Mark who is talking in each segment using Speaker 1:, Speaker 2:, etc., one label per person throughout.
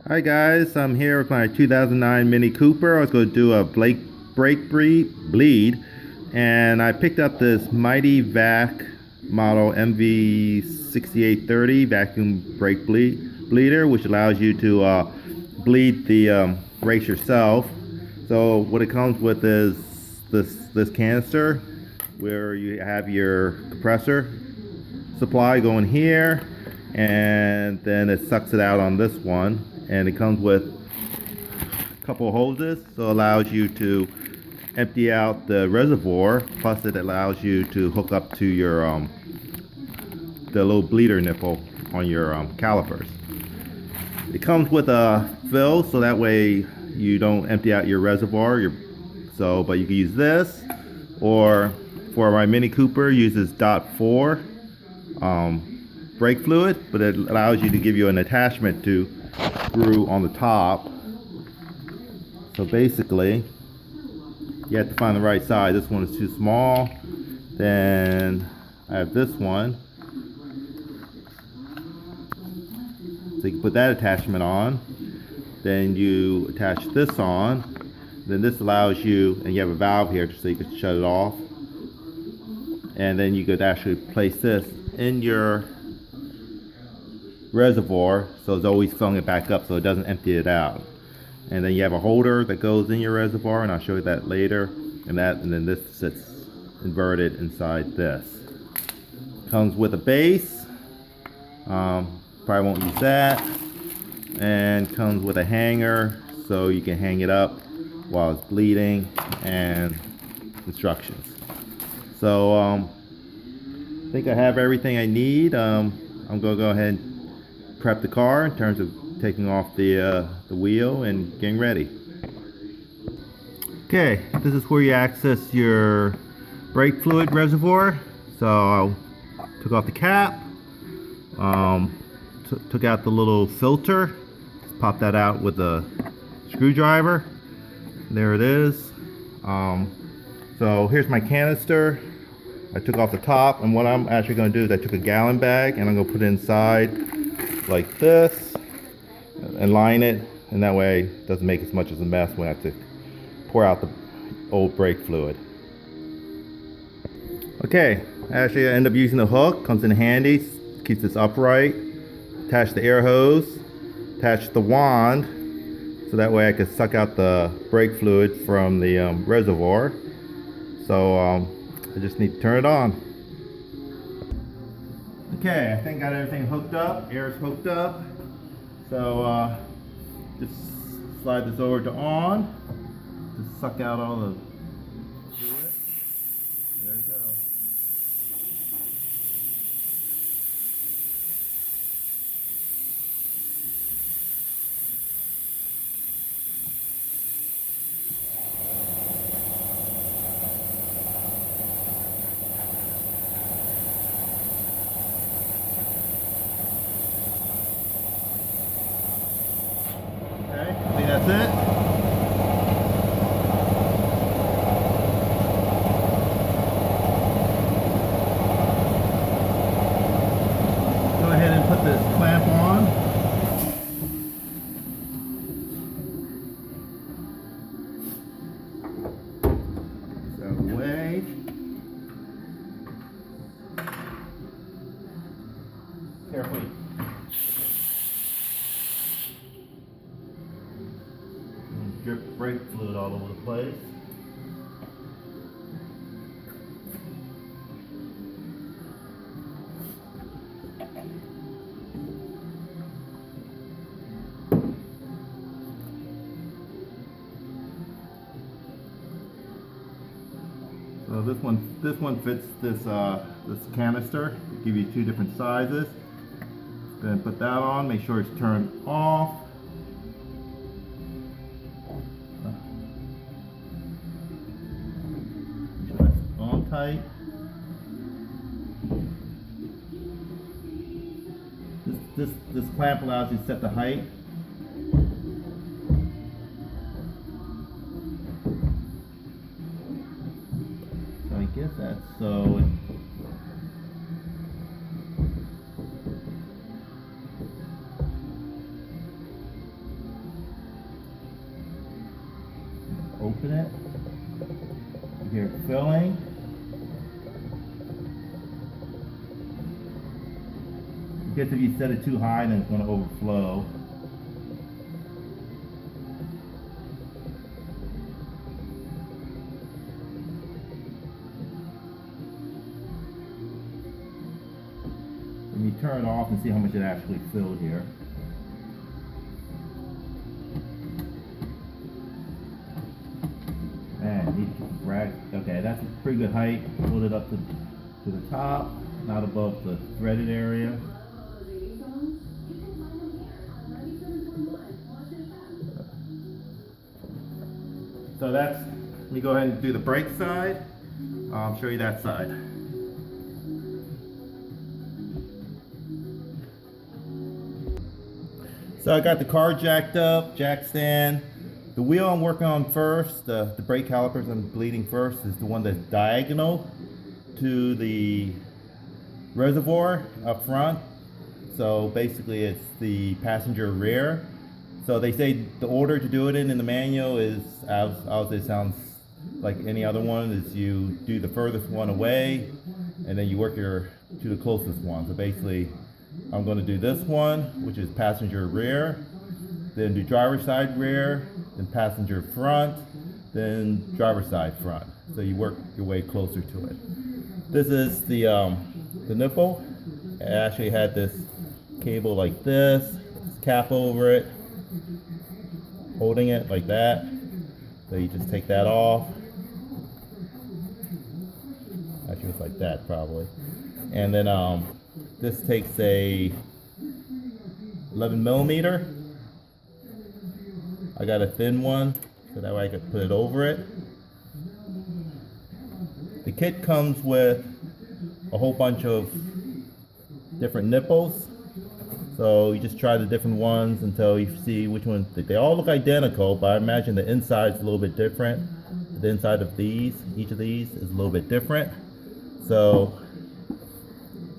Speaker 1: Hi guys, I'm here with my 2009 Mini Cooper. I was going to do a brake bleed, and I picked up this MityVac model MV6830 vacuum brake bleeder, which allows you to bleed the brakes yourself. So what it comes with is this canister where you have your compressor supply going here, and then it sucks it out on this one, and it comes with a couple of hoses, so it allows you to empty out the reservoir, plus it allows you to hook up to your the little bleeder nipple on your calipers. It comes with a fill, so that way you don't empty out your reservoir. But you can use this, or for my Mini Cooper uses .4 brake fluid, but it allows you to give you an attachment to screw on the top. So basically, you have to find the right size. This one is too small. Then I have this one. So you can put that attachment on. Then you attach this on. Then this allows you, and you have a valve here so you can shut it off. And then you could actually place this in your reservoir, so it's always filling it back up so it doesn't empty it out. And then you have a holder that goes in your reservoir, and I'll show you that later. And then this sits inverted inside this. Comes with a base. Probably won't use that. And comes with a hanger so you can hang it up while it's bleeding, and instructions. So I think I have everything I need. I'm gonna go ahead and prep the car in terms of taking off the wheel and getting ready. Okay, this is where you access your brake fluid reservoir. So I took off the cap, took out the little filter, just pop that out with a screwdriver. There it is. So here's my canister. I took off the top, and what I'm actually going to do is I took a gallon bag and I'm going to put it inside like this and line it, and that way it doesn't make as much as a mess when I have to pour out the old brake fluid. Okay, actually I end up using the hook. Comes in handy, keeps this upright. Attach the air hose, attach the wand, so that way I can suck out the brake fluid from the reservoir. So I just need to turn it on. Okay, I think I got everything hooked up. Air's hooked up. So just slide this over to on. Just suck out all the fluid. There it goes. Okay, I think that's it. Go ahead and put this clamp on. Get out of the way. Carefully. Drip brake fluid all over the place. So this one fits this canister. Give you two different sizes. Then put that on. Make sure it's turned off. Make sure that's on tight. This clamp allows you to set the height. So I guess that's so. open it. You hear it filling. I guess if you set it too high, then it's going to overflow. And you turn it off and see how much it actually filled here. Okay, that's a pretty good height. Hold it up to the top, not above the threaded area. So that's, let me go ahead and do the brake side. I'll show you that side. So I got the car jacked up, jack stand. The wheel I'm working on first, the brake calipers I'm bleeding first, is the one that's diagonal to the reservoir up front. So basically it's the passenger rear. So they say the order to do it in the manual is, as it sounds like any other one, is you do the furthest one away and then you work to the closest one. So basically I'm going to do this one, which is passenger rear, then do driver side rear, then passenger front, then driver side front. So you work your way closer to it. This is the nipple. It actually had this cable like this, cap over it, holding it like that. So you just take that off. Actually it's like that probably. And then this takes a 11 millimeter. I got a thin one, so that way I can put it over it. The kit comes with a whole bunch of different nipples. So you just try the different ones until you see which one. They all look identical, but I imagine the inside is a little bit different. The inside of these, each of these is a little bit different. So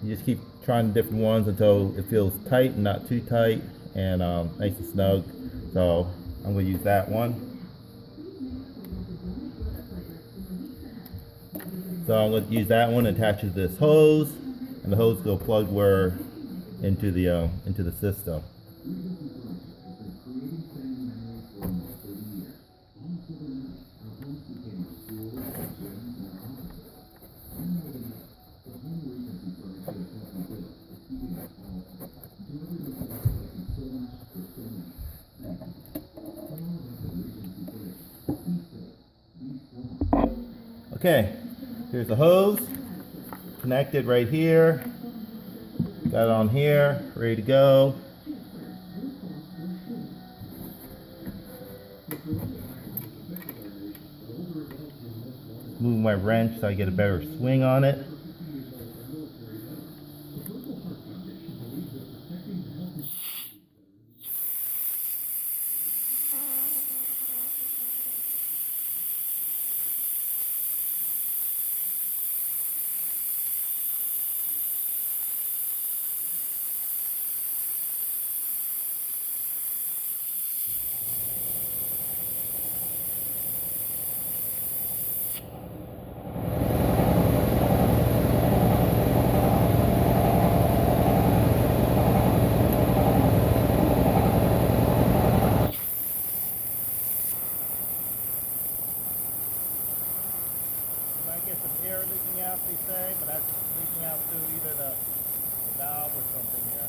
Speaker 1: you just keep trying the different ones until it feels tight and not too tight and nice and snug. So I'm going to use that one. So I'm going to use that one, attach it to this hose, and the hose go plug where into the system. Okay, here's the hose connected right here. Got it on here, ready to go. Move my wrench so I get a better swing on it. Air leaking out, they say, but that's leaking out through either the valve or something here.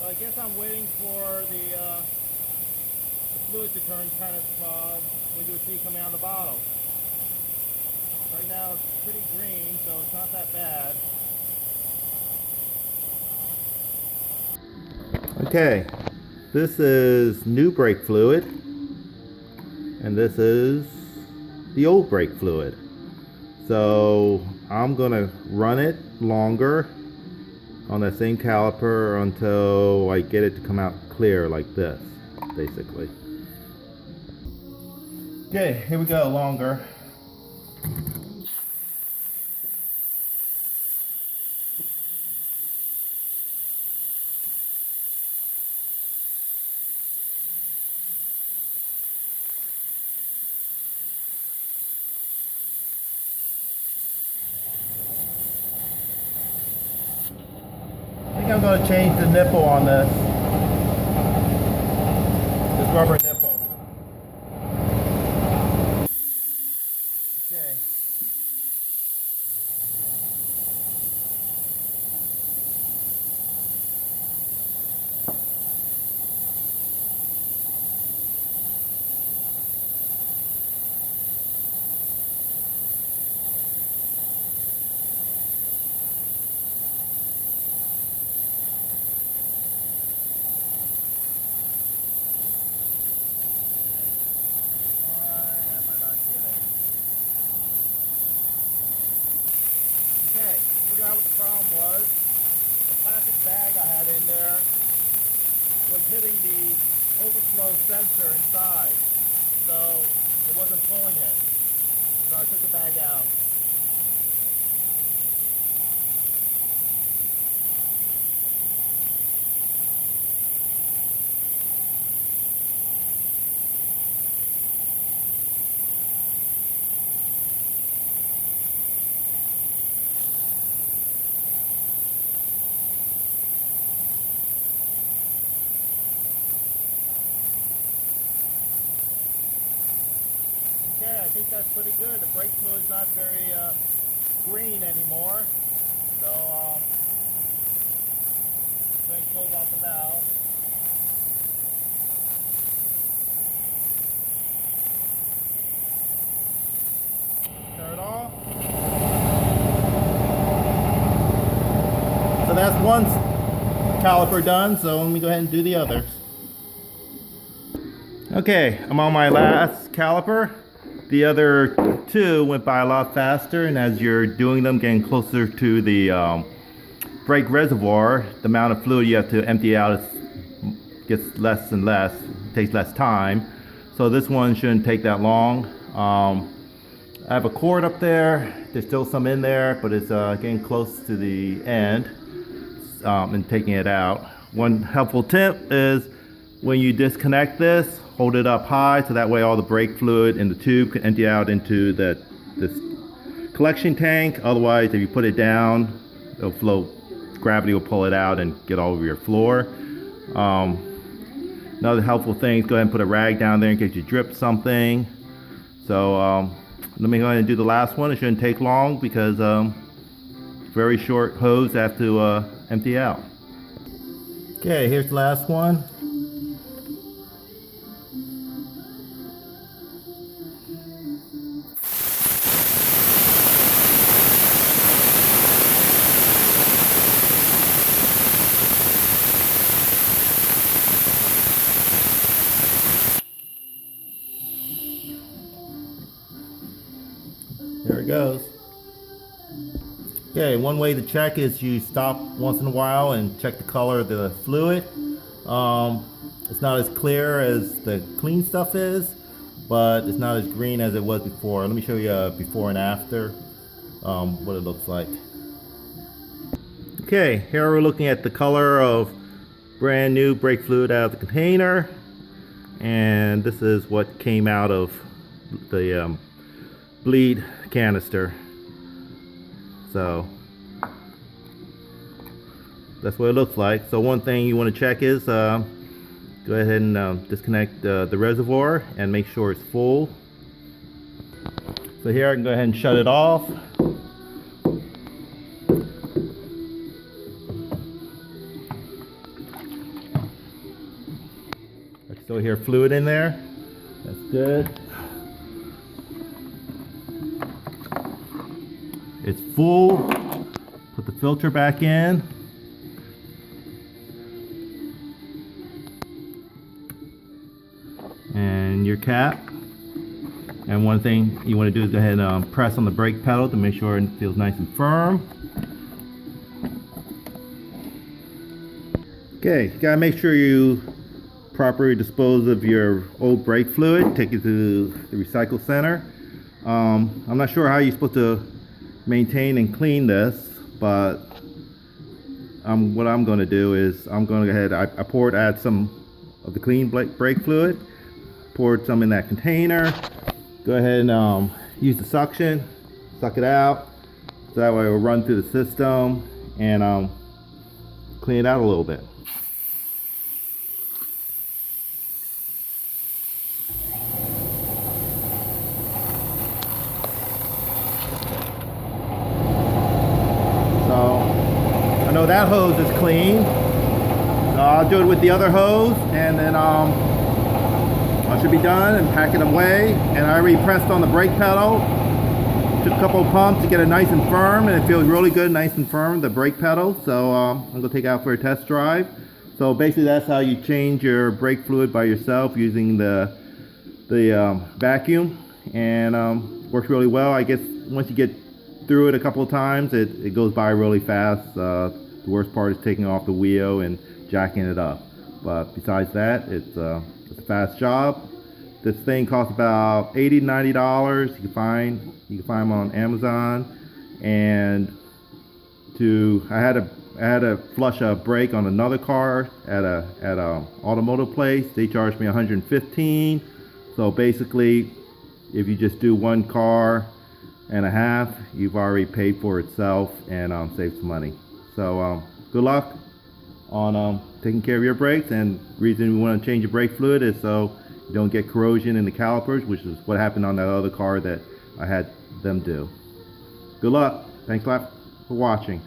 Speaker 1: I guess I'm waiting for the fluid to turn kind of what you would see coming out of the bottle. Right now it's pretty green, so it's not that bad. Okay, this is new brake fluid, and this is the old brake fluid. So I'm gonna run it longer on that same caliper until I get it to come out clear like this, basically. Okay, here we go, longer. I think I'm going to change the nipple on this rubber nipple. Okay. Okay, figure out what the problem was. The plastic bag I had in there was hitting the overflow sensor inside, so it wasn't pulling it. So I took the bag out. Okay, I think that's pretty good. The brake fluid's not very green anymore. So, go ahead and close off the valve. Turn it off. So that's one caliper done, so let me go ahead and do the others. Okay, I'm on my last caliper. The other two went by a lot faster, and as you're doing them, getting closer to the brake reservoir, the amount of fluid you have to empty out gets less and less, takes less time. So this one shouldn't take that long. I have a cord up there. There's still some in there, but it's getting close to the end and taking it out. One helpful tip is when you disconnect this, hold it up high so that way all the brake fluid in the tube can empty out into this collection tank. Otherwise, if you put it down, it'll float. Gravity will pull it out and get all over your floor. Another helpful thing is go ahead and put a rag down there in case you drip something. So let me go ahead and do the last one. It shouldn't take long because very short hose I have to empty out. Okay, here's the last one. There it goes. Okay, one way to check is you stop once in a while and check the color of the fluid. It's not as clear as the clean stuff is, but it's not as green as it was before. Let me show you before and after what it looks like. Okay, here we're looking at the color of brand new brake fluid out of the container, and this is what came out of the bleed canister. So that's what it looks like. So one thing you want to check is go ahead and disconnect the reservoir and make sure it's full. So here I can go ahead and shut it off. I can still hear fluid in there. That's good. It's full. Put the filter back in. And your cap. And one thing you want to do is go ahead and press on the brake pedal to make sure it feels nice and firm. Okay, you gotta make sure you properly dispose of your old brake fluid. Take it to the recycle center. I'm not sure how you're supposed to maintain and clean this, but what I'm going to do is I'm going to go ahead. I add some of the clean brake fluid, poured some in that container. Go ahead and use the suction, suck it out, so that way it will run through the system and clean it out a little bit. I know that hose is clean, so I'll do it with the other hose, and then I should be done and pack it away. And I already pressed on the brake pedal, took a couple of pumps to get it nice and firm, and it feels really good, nice and firm, the brake pedal. So I'm gonna take it out for a test drive. So basically that's how you change your brake fluid by yourself using the vacuum, and works really well. I guess once you get through it a couple of times, it goes by really fast. The worst part is taking off the wheel and jacking it up, but besides that, it's a fast job. This thing costs about $80 to $90. You can find them on Amazon. And I had to flush a brake on another car at a automotive place. They charged me $115. So basically, if you just do one car and a half, you've already paid for itself and saved some money. So good luck on taking care of your brakes. And the reason we want to change your brake fluid is so you don't get corrosion in the calipers, which is what happened on that other car that I had them do. Good luck. Thanks a lot for watching.